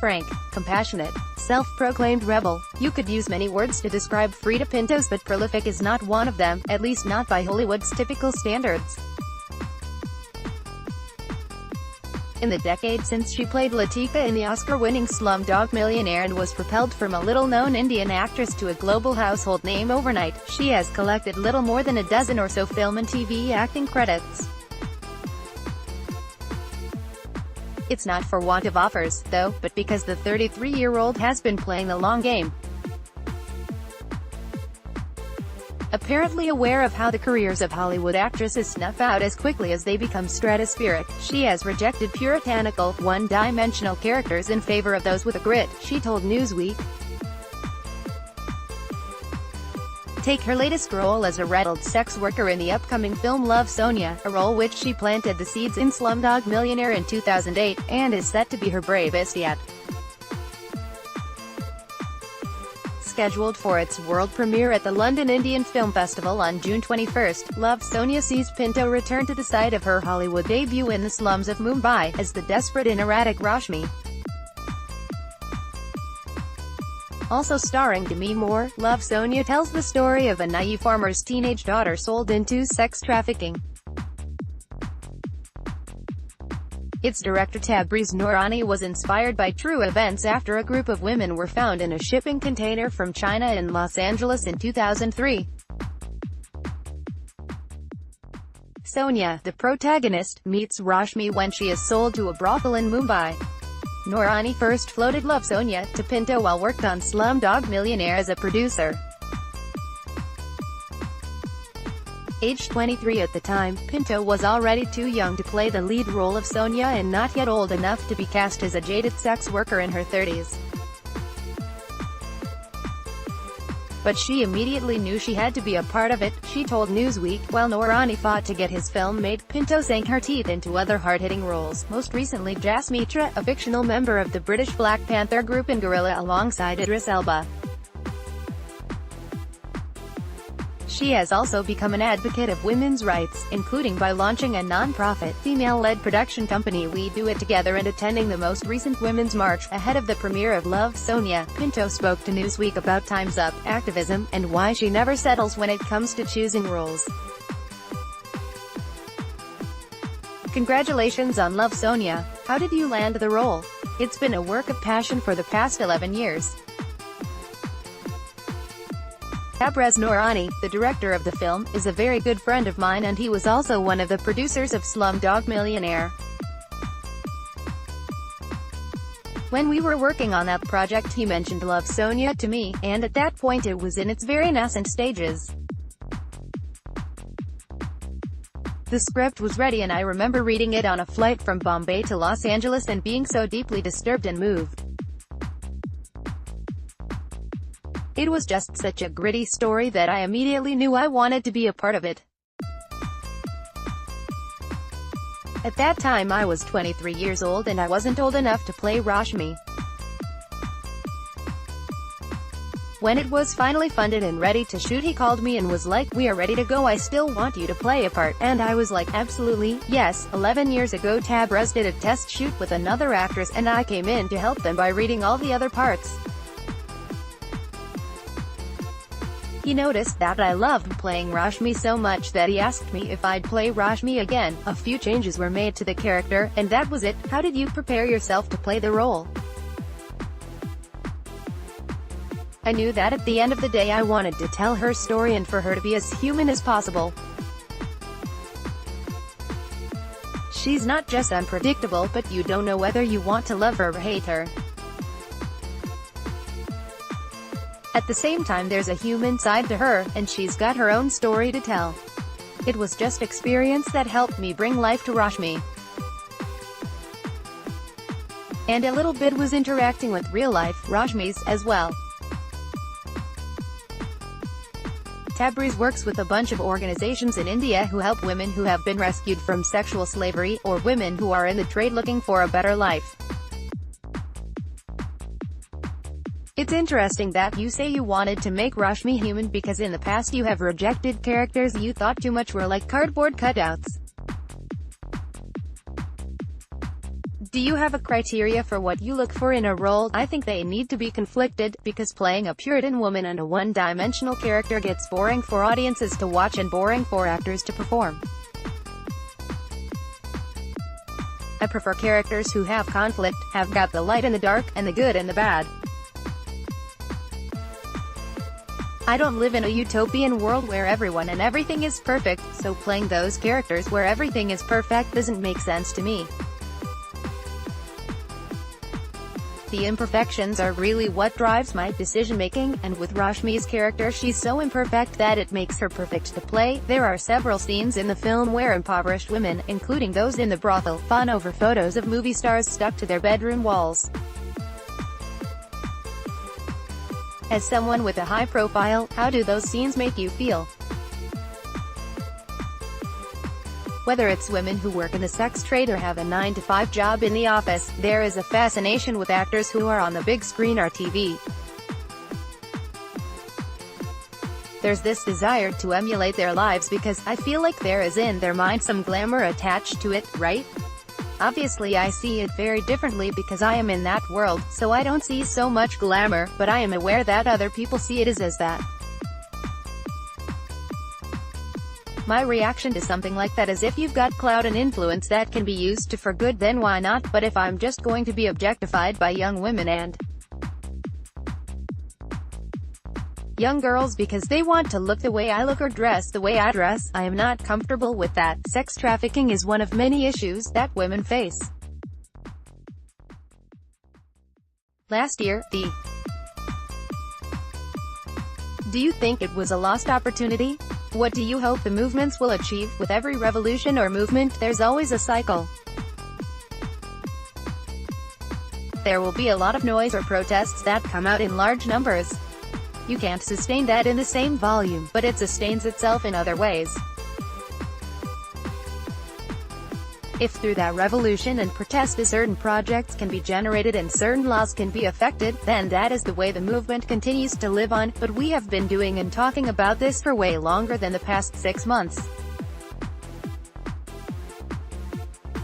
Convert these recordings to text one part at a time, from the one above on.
frank, compassionate, self-proclaimed rebel. You could use many words to describe Freida Pinto, but prolific is not one of them, at least not by Hollywood's typical standards. In the decade since she played Latika in the Oscar-winning Slumdog Millionaire and was propelled from a little-known Indian actress to a global household name overnight, she has collected little more than a dozen or so film and TV acting credits. It's not for want of offers, though, but because the 33-year-old has been playing the long game. Apparently aware of how the careers of Hollywood actresses snuff out as quickly as they become stratospheric, she has rejected puritanical, one-dimensional characters in favor of those with a grit, she told Newsweek. Take her latest role as a rattled sex worker in the upcoming film Love, Sonia, a role which she planted the seeds in Slumdog Millionaire in 2008, and is set to be her bravest yet. Scheduled for its world premiere at the London Indian Film Festival on June 21, Love, Sonia sees Pinto return to the site of her Hollywood debut in the slums of Mumbai, as the desperate and erratic Rashmi. Also starring Demi Moore, Love, Sonia tells the story of a naive farmer's teenage daughter sold into sex trafficking. Its director Tabriz Noorani was inspired by true events after a group of women were found in a shipping container from China in Los Angeles in 2003. Sonia, the protagonist, meets Rashmi when she is sold to a brothel in Mumbai. Noorani first floated Love, Sonia to Pinto while worked on Slumdog Millionaire as a producer. Aged 23 at the time, Pinto was already too young to play the lead role of Sonia and not yet old enough to be cast as a jaded sex worker in her 30s. But she immediately knew she had to be a part of it, she told Newsweek. While Noorani fought to get his film made, Pinto sank her teeth into other hard-hitting roles, most recently Jas Mitra, a fictional member of the British Black Panther group in Guerrilla alongside Idris Elba. She has also become an advocate of women's rights, including by launching a non-profit, female-led production company We Do It Together and attending the most recent Women's March. Ahead of the premiere of Love, Sonia, Pinto spoke to Newsweek about Time's Up, activism, and why she never settles when it comes to choosing roles. Congratulations on Love, Sonia. How did you land the role? It's been a work of passion for the past 11 years. Tabriz Noorani, the director of the film, is a very good friend of mine and he was also one of the producers of Slumdog Millionaire. When we were working on that project he mentioned Love, Sonia to me, and at that point it was in its very nascent stages. The script was ready and I remember reading it on a flight from Bombay to Los Angeles and being so deeply disturbed and moved. It was just such a gritty story that I immediately knew I wanted to be a part of it. At that time I was 23 years old and I wasn't old enough to play Rashmi. When it was finally funded and ready to shoot he called me and was like, "We are ready to go, I still want you to play a part," and I was like, "Absolutely, yes." 11 years ago Tabriz did a test shoot with another actress and I came in to help them by reading all the other parts. He noticed that I loved playing Rashmi so much that he asked me if I'd play Rashmi again. A few changes were made to the character, and that was it. How did you prepare yourself to play the role? I knew that at the end of the day I wanted to tell her story and for her to be as human as possible. She's not just unpredictable, but you don't know whether you want to love her or hate her. At the same time there's a human side to her, and she's got her own story to tell. It was just experience that helped me bring life to Rashmi. And a little bit was interacting with real-life Rashmis as well. Tabriz works with a bunch of organizations in India who help women who have been rescued from sexual slavery, or women who are in the trade looking for a better life. It's interesting that you say you wanted to make Rashmi human because in the past you have rejected characters you thought too much were like cardboard cutouts. Do you have a criteria for what you look for in a role? I think they need to be conflicted, because playing a Puritan woman and a one-dimensional character gets boring for audiences to watch and boring for actors to perform. I prefer characters who have conflict, have got the light and the dark, and the good and the bad. I don't live in a utopian world where everyone and everything is perfect, so playing those characters where everything is perfect doesn't make sense to me. The imperfections are really what drives my decision-making, and with Rashmi's character, she's so imperfect that it makes her perfect to play. There are several scenes in the film where impoverished women, including those in the brothel, fawn over photos of movie stars stuck to their bedroom walls. As someone with a high profile, how do those scenes make you feel? Whether it's women who work in the sex trade or have a 9-to-5 job in the office, there is a fascination with actors who are on the big screen or TV. There's this desire to emulate their lives because I feel like there is in their mind some glamour attached to it, right? Obviously I see it very differently because I am in that world, so I don't see so much glamour, but I am aware that other people see it as that. My reaction to something like that is if you've got clout and influence that can be used for good, then why not? But if I'm just going to be objectified by young women and young girls because they want to look the way I look or dress the way I dress, I am not comfortable with that. Sex trafficking is one of many issues that women face. Last year, Do you think it was a lost opportunity? What do you hope the movements will achieve? With every revolution or movement, there's always a cycle. There will be a lot of noise or protests that come out in large numbers. You can't sustain that in the same volume, but it sustains itself in other ways. If through that revolution and protest certain projects can be generated and certain laws can be affected, then that is the way the movement continues to live on. But we have been doing and talking about this for way longer than the past 6 months.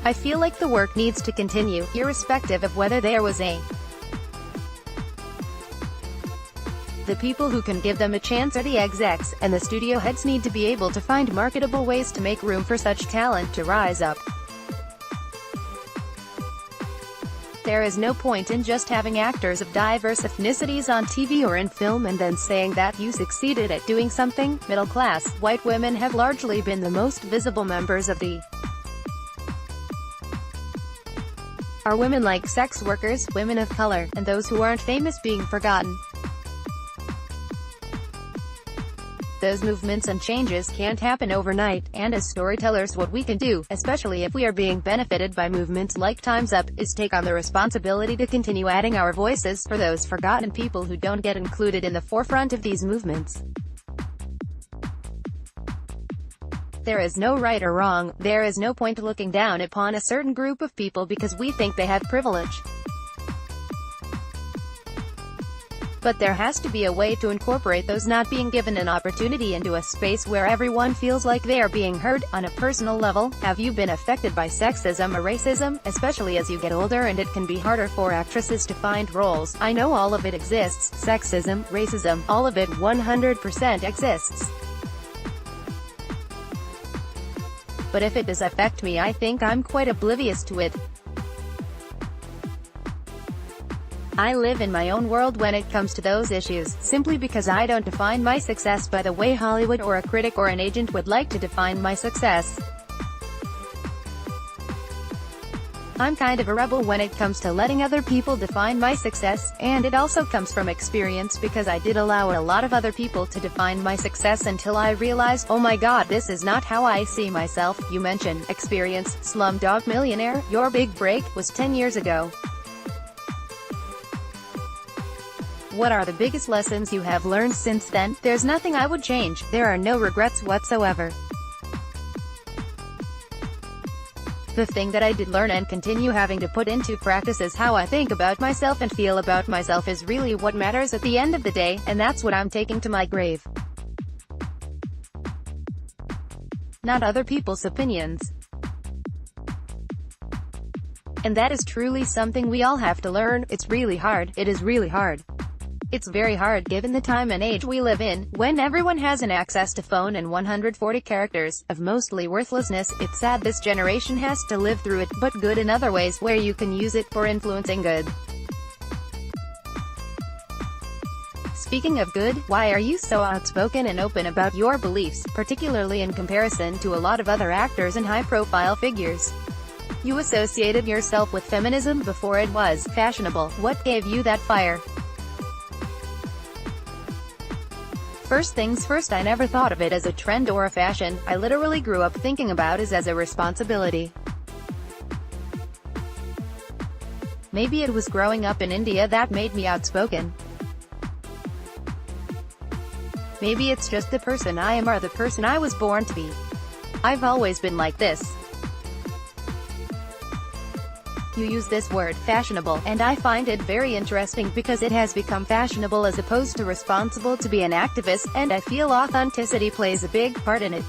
I feel like the work needs to continue, irrespective of whether there was a The people who can give them a chance are the execs, and the studio heads need to be able to find marketable ways to make room for such talent to rise up. There is no point in just having actors of diverse ethnicities on TV or in film and then saying that you succeeded at doing something. Middle-class, white women have largely been the most visible members of the Are women like sex workers, women of color, and those who aren't famous being forgotten? Those movements and changes can't happen overnight, and as storytellers what we can do, especially if we are being benefited by movements like Time's Up, is take on the responsibility to continue adding our voices for those forgotten people who don't get included in the forefront of these movements. There is no right or wrong, there is no point looking down upon a certain group of people because we think they have privilege. But there has to be a way to incorporate those not being given an opportunity into a space where everyone feels like they are being heard. On a personal level, have you been affected by sexism or racism, especially as you get older and it can be harder for actresses to find roles? I know all of it exists, sexism, racism, all of it 100% exists. But if it does affect me, I think I'm quite oblivious to it. I live in my own world when it comes to those issues, simply because I don't define my success by the way Hollywood or a critic or an agent would like to define my success. I'm kind of a rebel when it comes to letting other people define my success, and it also comes from experience because I did allow a lot of other people to define my success until I realized, oh my god, this is not how I see myself. You mentioned experience. Slumdog Millionaire, your big break, was 10 years ago. What are the biggest lessons you have learned since then? There's nothing I would change. There are no regrets whatsoever. The thing that I did learn and continue having to put into practice is how I think about myself and feel about myself is really what matters at the end of the day, and that's what I'm taking to my grave. Not other people's opinions. And that is truly something we all have to learn. It's really hard. It is really hard. It's very hard given the time and age we live in, when everyone has an access to phone and 140 characters of mostly worthlessness. It's sad this generation has to live through it, but good in other ways where you can use it for influencing good. Speaking of good, why are you so outspoken and open about your beliefs, particularly in comparison to a lot of other actors and high-profile figures? You associated yourself with feminism before it was fashionable. What gave you that fire? First things first, I never thought of it as a trend or a fashion. I literally grew up thinking about it as a responsibility. Maybe it was growing up in India that made me outspoken. Maybe it's just the person I am or the person I was born to be. I've always been like this. You use this word, fashionable, and I find it very interesting because it has become fashionable as opposed to responsible to be an activist, and I feel authenticity plays a big part in it.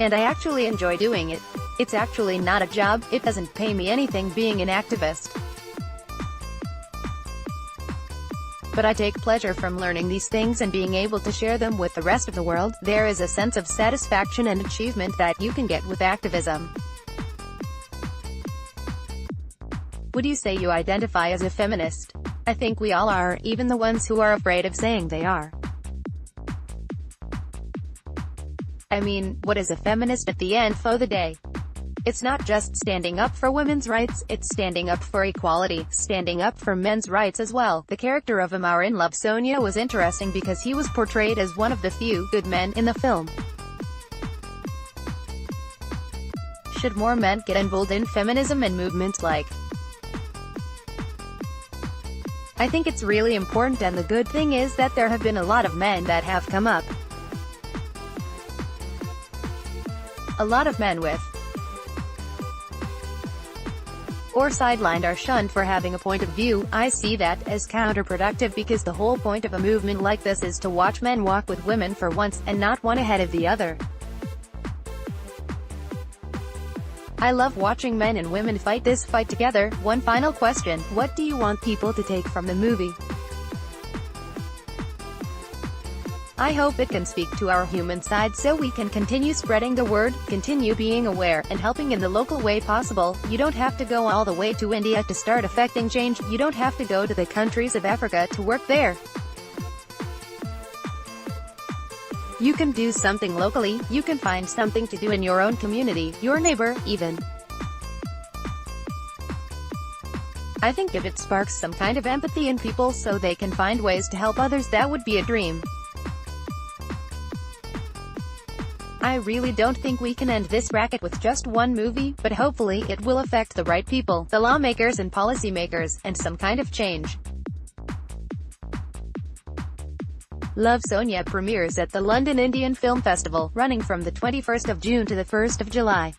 And I actually enjoy doing it. It's actually not a job, it doesn't pay me anything being an activist. But I take pleasure from learning these things and being able to share them with the rest of the world. There is a sense of satisfaction and achievement that you can get with activism. Would you say you identify as a feminist? I think we all are, even the ones who are afraid of saying they are. I mean, what is a feminist at the end of the day? It's not just standing up for women's rights, it's standing up for equality, standing up for men's rights as well. The character of Amar in Love, Sonia, was interesting because he was portrayed as one of the few good men in the film. Should more men get involved in feminism and movements like? I think it's really important, and the good thing is that there have been a lot of men that have come up. A lot of men with or sidelined are shunned for having a point of view. I see that as counterproductive because the whole point of a movement like this is to watch men walk with women for once, and not one ahead of the other. I love watching men and women fight this fight together. One final question: what do you want people to take from the movie? I hope it can speak to our human side so we can continue spreading the word, continue being aware, and helping in the local way possible. You don't have to go all the way to India to start affecting change. You don't have to go to the countries of Africa to work there. You can do something locally. You can find something to do in your own community, your neighbor, even. I think if it sparks some kind of empathy in people so they can find ways to help others, that would be a dream. I really don't think we can end this racket with just one movie, but hopefully it will affect the right people, the lawmakers and policymakers, and some kind of change. Love, Sonia premieres at the London Indian Film Festival, running from the 21st of June to the 1st of July.